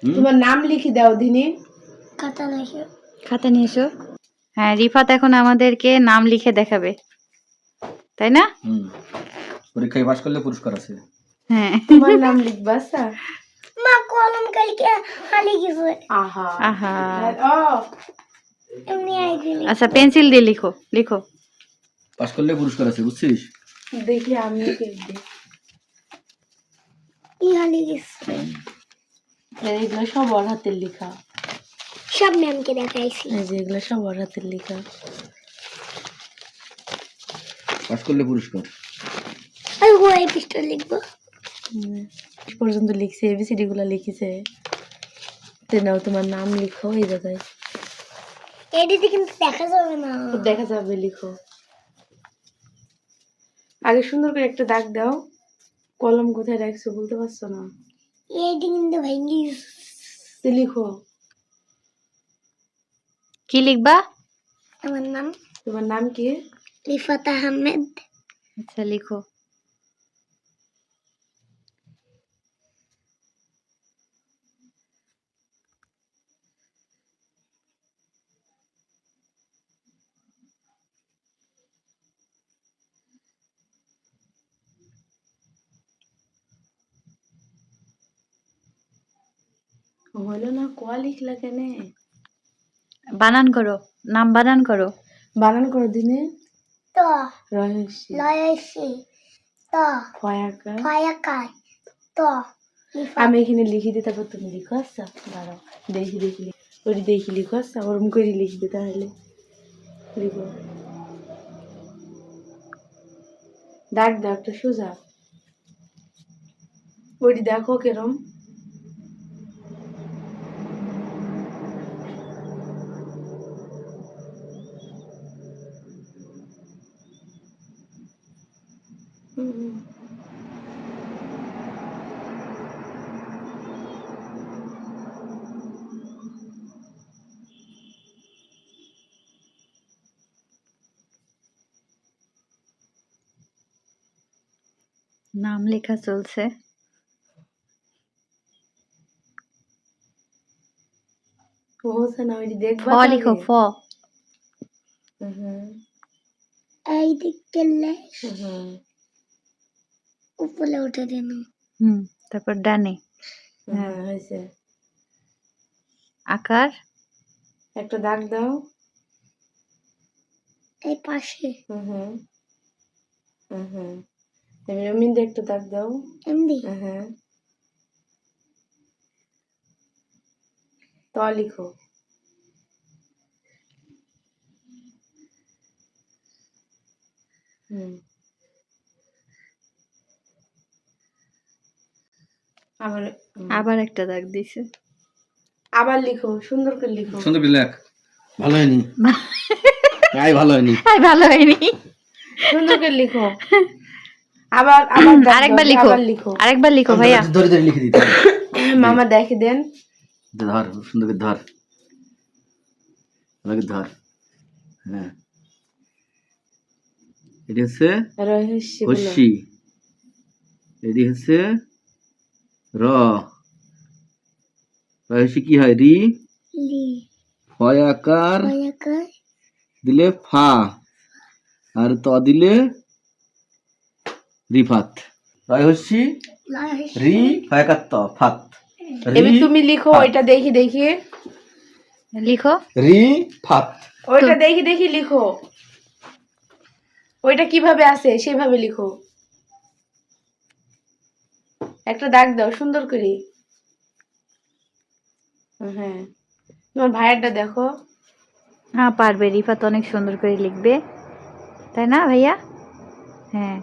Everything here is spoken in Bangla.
তোমার নাম লিখে দাও দিনে। খাতা নিয়ে এসো। হ্যাঁ, রিফাত এখন আমাদেরকে নাম লিখে দেখাবে, তাই না? পরীক্ষায় পাশ করলে পুরস্কার আছে। হ্যাঁ, তোমার নাম লিখবা স্যার। মা কলম কালকে হালি গেছে। আহা আহা। ও এমনি আইডি আচ্ছা, পেন্সিল দিয়ে লিখো, লিখো। পাশ করলে পুরস্কার আছে, বুঝছিস? দেখি আমি লিখবি। ই হালি গেছে। এগুলো সব ওর হাতের লেখা। সব ম্যামকে দেখাইছি। এই যে এগুলো সব ওর হাতের লেখা। পাশ করলে পুরস্কার। আর ওই পিস্টল লিখবো। পর্যন্ত লিখছে, এবিসিডি গুলা লিখেছে। নাও তোমার নাম লিখো এই জায়গায়। এডিতে কিন্তু দেখা যাবে না। দেখা যাবে, লিখো। আগে সুন্দর করে একটা দাগ দাও। কলম কোথায় রাখছো বলতে পারছো না। এডি কিন্তু ভেঙে গেছে। লিখো। কি লিখবা? আমার নাম তোমার নাম কি? রিফাত আহমেদ। আচ্ছা, লিখো। হলো না, কোয়া লিখলা কেন? বানান করো, নাম বানান করো। বানান করো দিনে। তো রহস্য লয়সি তো ফয়াকা। ফায়াকার তো আমি এখানে লিখে দিতে পারবো, তুমি লিখো। আচ্ছা দাঁড়াও, দেখি দেখি ওটি দেখি লিখো। আচ্ছা ওরম করে লিখবে তাহলে। লিখো, দাগ দাও একটা সোজা। ওটি দেখো কেরম। নাম লেখা চলছে। হচ্ছে না, ওইটি ফ দেখবা লিখো, ফ। এই দিক গেলে হুম উপরে উঠে দেন। তারপর ডানে হ্যাঁ হয়েছে। আকার। একটা দাগ দাও। এই পাশে হুম তুমি রমিনদে একটা দাগ দাও। এমনি হ্যাঁ, ত লিখো। আবার আবার একটা দাগ দিছে। আবার লিখো, সুন্দর করে লিখো। সুন্দর করে লেখ। ভালো হয়নি। আই ভালো হয়নি। ভালো হয়নি। সুন্দর করে লিখো। আবার আবার দাগ দাও, আরেকবার লিখো, আবার লিখো। আরেকবার লিখো ভাইয়া। ধরে ধরে লিখে দিতে হবে। মামা দেখে দেন। ধর, সুন্দর করে ধর। ভালো করে ধর। হ্যাঁ, এটি হচ্ছে রহস্য বলো। হস্যি। এটি হচ্ছে র। রহস্যি কি হয়? রি। লি ফয়াকার ফায়াকার দিলে ফা, আর ত দিলে রিফাত। রহস্যি রি ফয়াকার ত ফাত। এবার তুমি লিখো ওইটা দেখি দেখি। লিখো। রি ফাত। ওইটা দেখি দেখি লিখো। ওইটা কিভাবে আছে সেভাবে লিখো। একটা দাগ দাও সুন্দর করে। হ্যাঁ, তোমার ভাইয়ারটা দেখো। হ্যাঁ, পারবে। রিফাত অনেক সুন্দর করে লিখবে, তাই না ভাইয়া? হ্যাঁ।